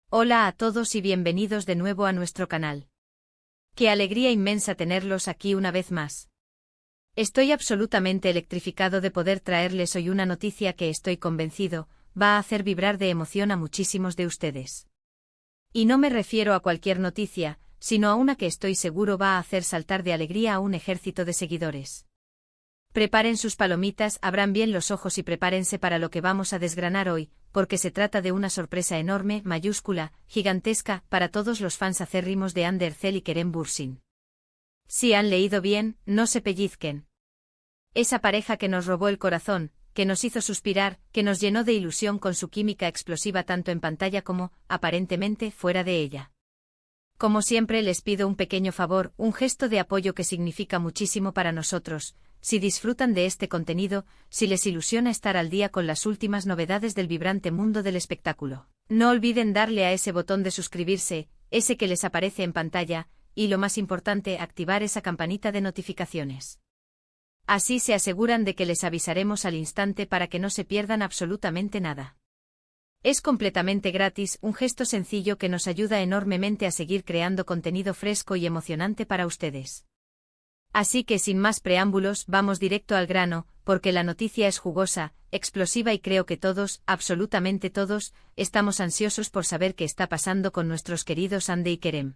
Hola a todos y bienvenidos de nuevo a nuestro canal. Qué alegría inmensa tenerlos aquí una vez más. Estoy absolutamente electrificado de poder traerles hoy una noticia que estoy convencido va a hacer vibrar de emoción a muchísimos de ustedes. Y no me refiero a cualquier noticia, sino a una que estoy seguro va a hacer saltar de alegría a un ejército de seguidores. Preparen sus palomitas, abran bien los ojos y prepárense para lo que vamos a desgranar hoy, porque se trata de una sorpresa enorme, mayúscula, gigantesca, para todos los fans acérrimos de Ander Cell y Kerem Bürsin. Si han leído bien, no se pellizquen. Esa pareja que nos robó el corazón, que nos hizo suspirar, que nos llenó de ilusión con su química explosiva tanto en pantalla como, aparentemente, fuera de ella. Como siempre les pido un pequeño favor, un gesto de apoyo que significa muchísimo para nosotros. Si disfrutan de este contenido, si les ilusiona estar al día con las últimas novedades del vibrante mundo del espectáculo, no olviden darle a ese botón de suscribirse, ese que les aparece en pantalla, y lo más importante, activar esa campanita de notificaciones. Así se aseguran de que les avisaremos al instante para que no se pierdan absolutamente nada. Es completamente gratis, un gesto sencillo que nos ayuda enormemente a seguir creando contenido fresco y emocionante para ustedes. Así que sin más preámbulos, vamos directo al grano, porque la noticia es jugosa, explosiva y creo que todos, absolutamente todos, estamos ansiosos por saber qué está pasando con nuestros queridos Hande y Kerem.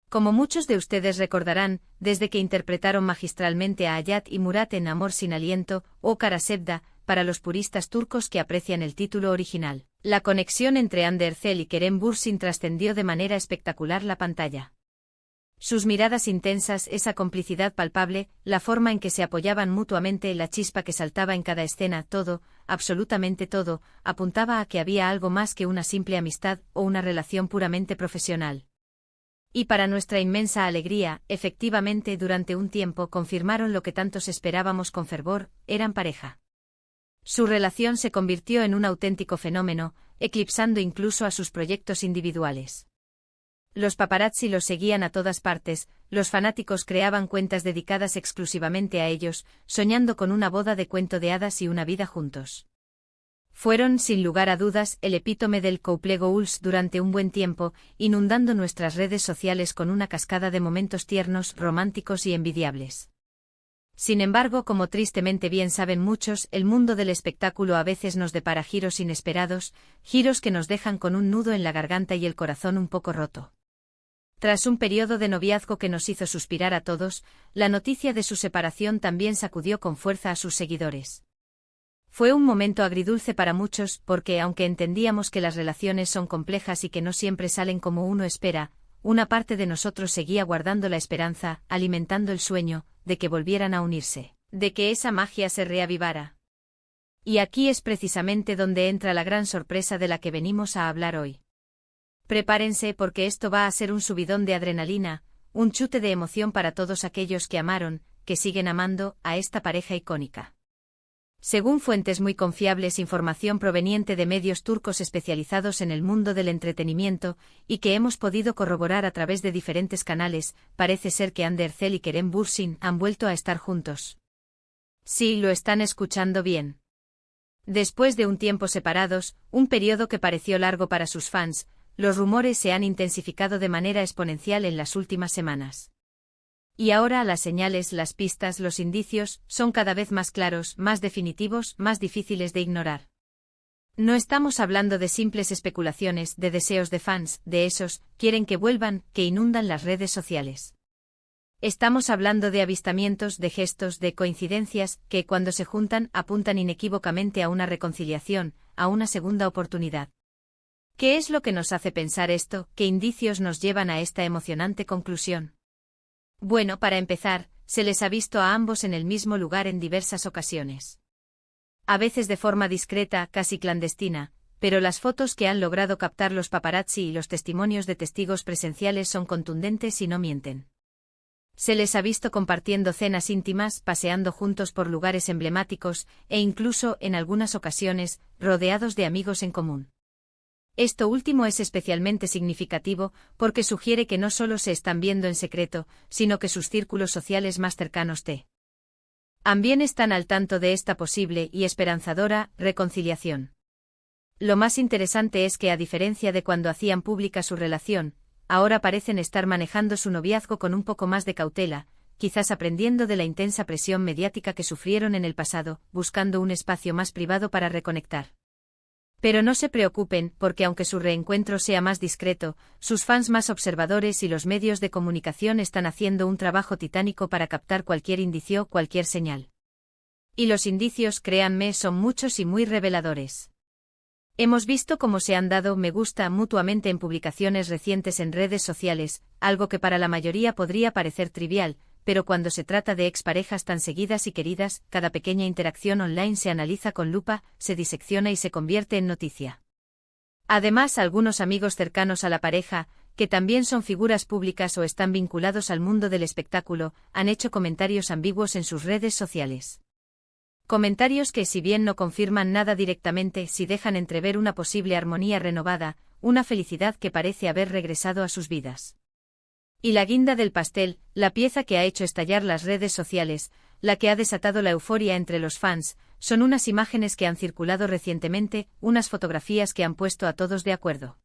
Como muchos de ustedes recordarán, desde que interpretaron magistralmente a Hayat y Murat en Amor sin aliento, o Kara Sevda, para los puristas turcos que aprecian el título original, la conexión entre Hande Erçel y Kerem Bürsin trascendió de manera espectacular la pantalla. Sus miradas intensas, esa complicidad palpable, la forma en que se apoyaban mutuamente, la chispa que saltaba en cada escena, todo, absolutamente todo, apuntaba a que había algo más que una simple amistad o una relación puramente profesional. Y para nuestra inmensa alegría, efectivamente durante un tiempo confirmaron lo que tantos esperábamos con fervor, eran pareja. Su relación se convirtió en un auténtico fenómeno, eclipsando incluso a sus proyectos individuales. Los paparazzi los seguían a todas partes, los fanáticos creaban cuentas dedicadas exclusivamente a ellos, soñando con una boda de cuento de hadas y una vida juntos. Fueron, sin lugar a dudas, el epítome del couple goals durante un buen tiempo, inundando nuestras redes sociales con una cascada de momentos tiernos, románticos y envidiables. Sin embargo, como tristemente bien saben muchos, el mundo del espectáculo a veces nos depara giros inesperados, giros que nos dejan con un nudo en la garganta y el corazón un poco roto. Tras un periodo de noviazgo que nos hizo suspirar a todos, la noticia de su separación también sacudió con fuerza a sus seguidores. Fue un momento agridulce para muchos porque, aunque entendíamos que las relaciones son complejas y que no siempre salen como uno espera, una parte de nosotros seguía guardando la esperanza, alimentando el sueño, de que volvieran a unirse, de que esa magia se reavivara. Y aquí es precisamente donde entra la gran sorpresa de la que venimos a hablar hoy. Prepárense porque esto va a ser un subidón de adrenalina, un chute de emoción para todos aquellos que amaron, que siguen amando, a esta pareja icónica. Según fuentes muy confiables, información proveniente de medios turcos especializados en el mundo del entretenimiento, y que hemos podido corroborar a través de diferentes canales, parece ser que Hande Erçel y Kerem Bürsin han vuelto a estar juntos. Sí, lo están escuchando bien. Después de un tiempo separados, un periodo que pareció largo para sus fans, los rumores se han intensificado de manera exponencial en las últimas semanas. Y ahora las señales, las pistas, los indicios, son cada vez más claros, más definitivos, más difíciles de ignorar. No estamos hablando de simples especulaciones, de deseos de fans, de esos, quieren que vuelvan, que inundan las redes sociales. Estamos hablando de avistamientos, de gestos, de coincidencias, que cuando se juntan apuntan inequívocamente a una reconciliación, a una segunda oportunidad. ¿Qué es lo que nos hace pensar esto? ¿Qué indicios nos llevan a esta emocionante conclusión? Bueno, para empezar, se les ha visto a ambos en el mismo lugar en diversas ocasiones. A veces de forma discreta, casi clandestina, pero las fotos que han logrado captar los paparazzi y los testimonios de testigos presenciales son contundentes y no mienten. Se les ha visto compartiendo cenas íntimas, paseando juntos por lugares emblemáticos, e incluso, en algunas ocasiones, rodeados de amigos en común. Esto último es especialmente significativo porque sugiere que no solo se están viendo en secreto, sino que sus círculos sociales más cercanos también están al tanto de esta posible y esperanzadora reconciliación. Lo más interesante es que a diferencia de cuando hacían pública su relación, ahora parecen estar manejando su noviazgo con un poco más de cautela, quizás aprendiendo de la intensa presión mediática que sufrieron en el pasado, buscando un espacio más privado para reconectar. Pero no se preocupen, porque aunque su reencuentro sea más discreto, sus fans más observadores y los medios de comunicación están haciendo un trabajo titánico para captar cualquier indicio, cualquier señal. Y los indicios, créanme, son muchos y muy reveladores. Hemos visto cómo se han dado me gusta mutuamente en publicaciones recientes en redes sociales, algo que para la mayoría podría parecer trivial, pero cuando se trata de exparejas tan seguidas y queridas, cada pequeña interacción online se analiza con lupa, se disecciona y se convierte en noticia. Además, algunos amigos cercanos a la pareja, que también son figuras públicas o están vinculados al mundo del espectáculo, han hecho comentarios ambiguos en sus redes sociales. Comentarios que, si bien no confirman nada directamente, sí dejan entrever una posible armonía renovada, una felicidad que parece haber regresado a sus vidas. Y la guinda del pastel, la pieza que ha hecho estallar las redes sociales, la que ha desatado la euforia entre los fans, son unas imágenes que han circulado recientemente, unas fotografías que han puesto a todos de acuerdo.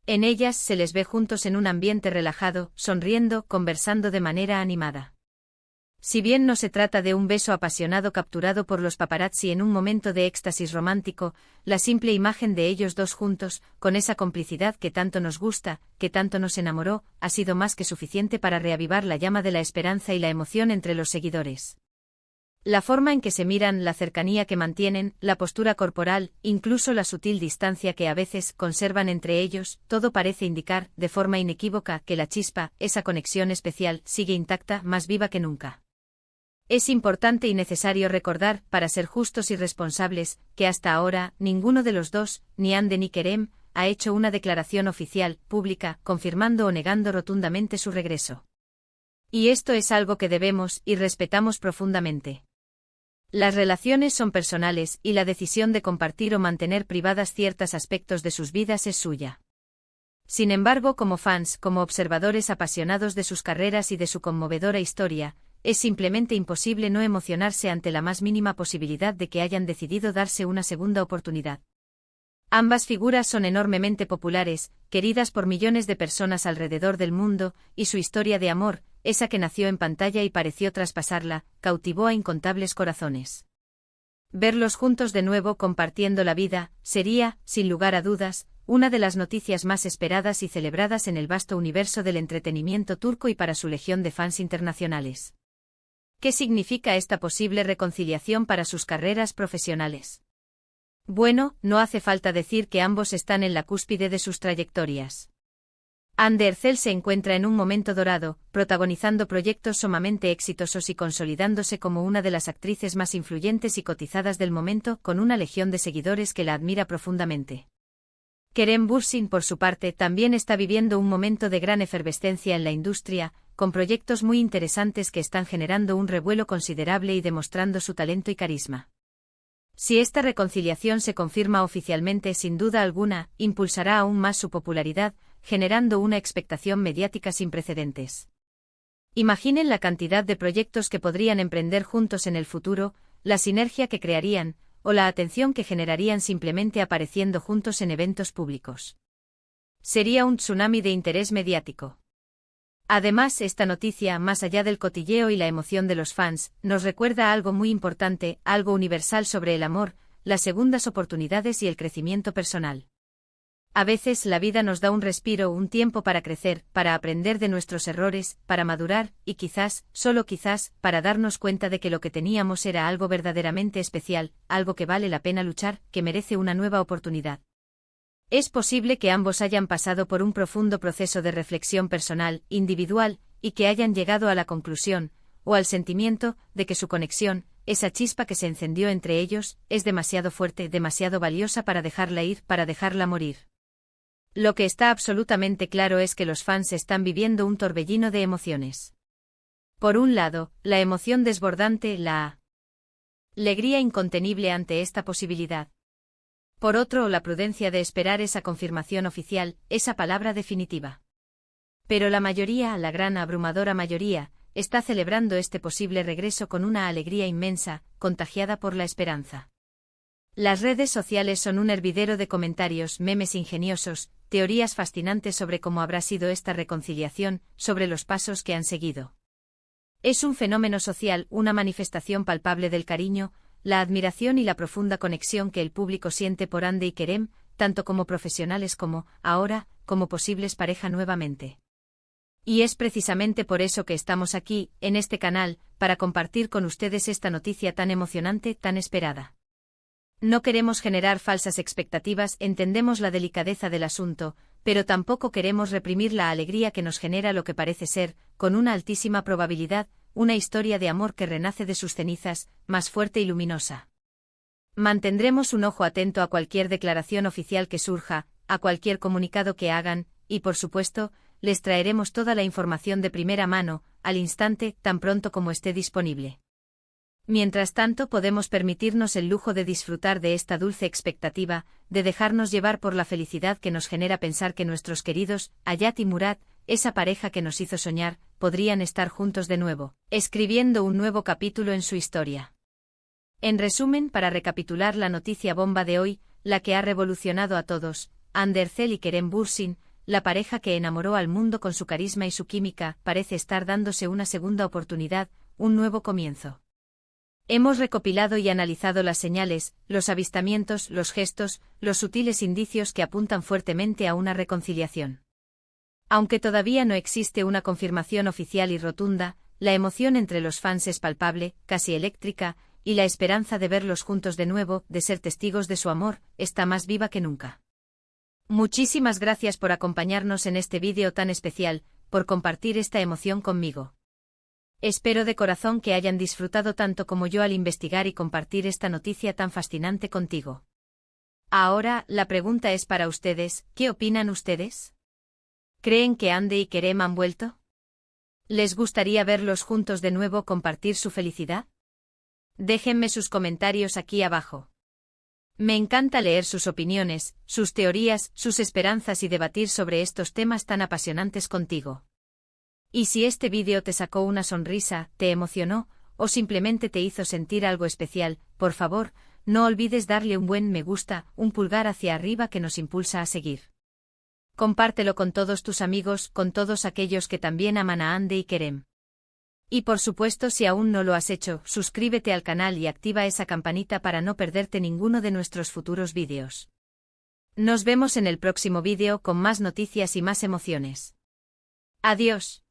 En ellas se les ve juntos en un ambiente relajado, sonriendo, conversando de manera animada. Si bien no se trata de un beso apasionado capturado por los paparazzi en un momento de éxtasis romántico, la simple imagen de ellos dos juntos, con esa complicidad que tanto nos gusta, que tanto nos enamoró, ha sido más que suficiente para reavivar la llama de la esperanza y la emoción entre los seguidores. La forma en que se miran, la cercanía que mantienen, la postura corporal, incluso la sutil distancia que a veces conservan entre ellos, todo parece indicar, de forma inequívoca, que la chispa, esa conexión especial, sigue intacta, más viva que nunca. Es importante y necesario recordar, para ser justos y responsables, que hasta ahora, ninguno de los dos, ni Hande ni Kerem, ha hecho una declaración oficial, pública, confirmando o negando rotundamente su regreso. Y esto es algo que debemos y respetamos profundamente. Las relaciones son personales y la decisión de compartir o mantener privadas ciertos aspectos de sus vidas es suya. Sin embargo, como fans, como observadores apasionados de sus carreras y de su conmovedora historia, es simplemente imposible no emocionarse ante la más mínima posibilidad de que hayan decidido darse una segunda oportunidad. Ambas figuras son enormemente populares, queridas por millones de personas alrededor del mundo, y su historia de amor, esa que nació en pantalla y pareció traspasarla, cautivó a incontables corazones. Verlos juntos de nuevo compartiendo la vida, sería, sin lugar a dudas, una de las noticias más esperadas y celebradas en el vasto universo del entretenimiento turco y para su legión de fans internacionales. ¿Qué significa esta posible reconciliación para sus carreras profesionales? Bueno, no hace falta decir que ambos están en la cúspide de sus trayectorias. Hande Erçel se encuentra en un momento dorado, protagonizando proyectos sumamente exitosos y consolidándose como una de las actrices más influyentes y cotizadas del momento, con una legión de seguidores que la admira profundamente. Kerem Bürsin, por su parte, también está viviendo un momento de gran efervescencia en la industria, con proyectos muy interesantes que están generando un revuelo considerable y demostrando su talento y carisma. Si esta reconciliación se confirma oficialmente, sin duda alguna, impulsará aún más su popularidad, generando una expectación mediática sin precedentes. Imaginen la cantidad de proyectos que podrían emprender juntos en el futuro, la sinergia que crearían, o la atención que generarían simplemente apareciendo juntos en eventos públicos. Sería un tsunami de interés mediático. Además, esta noticia, más allá del cotilleo y la emoción de los fans, nos recuerda algo muy importante, algo universal sobre el amor, las segundas oportunidades y el crecimiento personal. A veces la vida nos da un respiro, un tiempo para crecer, para aprender de nuestros errores, para madurar, y quizás, solo quizás, para darnos cuenta de que lo que teníamos era algo verdaderamente especial, algo que vale la pena luchar, que merece una nueva oportunidad. Es posible que ambos hayan pasado por un profundo proceso de reflexión personal, individual, y que hayan llegado a la conclusión, o al sentimiento, de que su conexión, esa chispa que se encendió entre ellos, es demasiado fuerte, demasiado valiosa para dejarla ir, para dejarla morir. Lo que está absolutamente claro es que los fans están viviendo un torbellino de emociones. Por un lado, la emoción desbordante, la alegría incontenible ante esta posibilidad. Por otro, la prudencia de esperar esa confirmación oficial, esa palabra definitiva. Pero la mayoría, la gran abrumadora mayoría, está celebrando este posible regreso con una alegría inmensa, contagiada por la esperanza. Las redes sociales son un hervidero de comentarios, memes ingeniosos, teorías fascinantes sobre cómo habrá sido esta reconciliación, sobre los pasos que han seguido. Es un fenómeno social, una manifestación palpable del cariño, la admiración y la profunda conexión que el público siente por Hande y Kerem, tanto como profesionales como, ahora, como posibles pareja nuevamente. Y es precisamente por eso que estamos aquí, en este canal, para compartir con ustedes esta noticia tan emocionante, tan esperada. No queremos generar falsas expectativas, entendemos la delicadeza del asunto, pero tampoco queremos reprimir la alegría que nos genera lo que parece ser, con una altísima probabilidad, una historia de amor que renace de sus cenizas, más fuerte y luminosa. Mantendremos un ojo atento a cualquier declaración oficial que surja, a cualquier comunicado que hagan, y por supuesto, les traeremos toda la información de primera mano, al instante, tan pronto como esté disponible. Mientras tanto, podemos permitirnos el lujo de disfrutar de esta dulce expectativa, de dejarnos llevar por la felicidad que nos genera pensar que nuestros queridos, Hayat y Murat, esa pareja que nos hizo soñar, podrían estar juntos de nuevo, escribiendo un nuevo capítulo en su historia. En resumen, para recapitular la noticia bomba de hoy, la que ha revolucionado a todos, Hande Erçel y Kerem Bürsin, la pareja que enamoró al mundo con su carisma y su química, parece estar dándose una segunda oportunidad, un nuevo comienzo. Hemos recopilado y analizado las señales, los avistamientos, los gestos, los sutiles indicios que apuntan fuertemente a una reconciliación. Aunque todavía no existe una confirmación oficial y rotunda, la emoción entre los fans es palpable, casi eléctrica, y la esperanza de verlos juntos de nuevo, de ser testigos de su amor, está más viva que nunca. Muchísimas gracias por acompañarnos en este vídeo tan especial, por compartir esta emoción conmigo. Espero de corazón que hayan disfrutado tanto como yo al investigar y compartir esta noticia tan fascinante contigo. Ahora, la pregunta es para ustedes, ¿qué opinan ustedes? ¿Creen que Hande y Kerem han vuelto? ¿Les gustaría verlos juntos de nuevo compartir su felicidad? Déjenme sus comentarios aquí abajo. Me encanta leer sus opiniones, sus teorías, sus esperanzas y debatir sobre estos temas tan apasionantes contigo. Y si este vídeo te sacó una sonrisa, te emocionó, o simplemente te hizo sentir algo especial, por favor, no olvides darle un buen me gusta, un pulgar hacia arriba que nos impulsa a seguir. Compártelo con todos tus amigos, con todos aquellos que también aman a Hande y Kerem. Y por supuesto, si aún no lo has hecho, suscríbete al canal y activa esa campanita para no perderte ninguno de nuestros futuros vídeos. Nos vemos en el próximo vídeo con más noticias y más emociones. Adiós.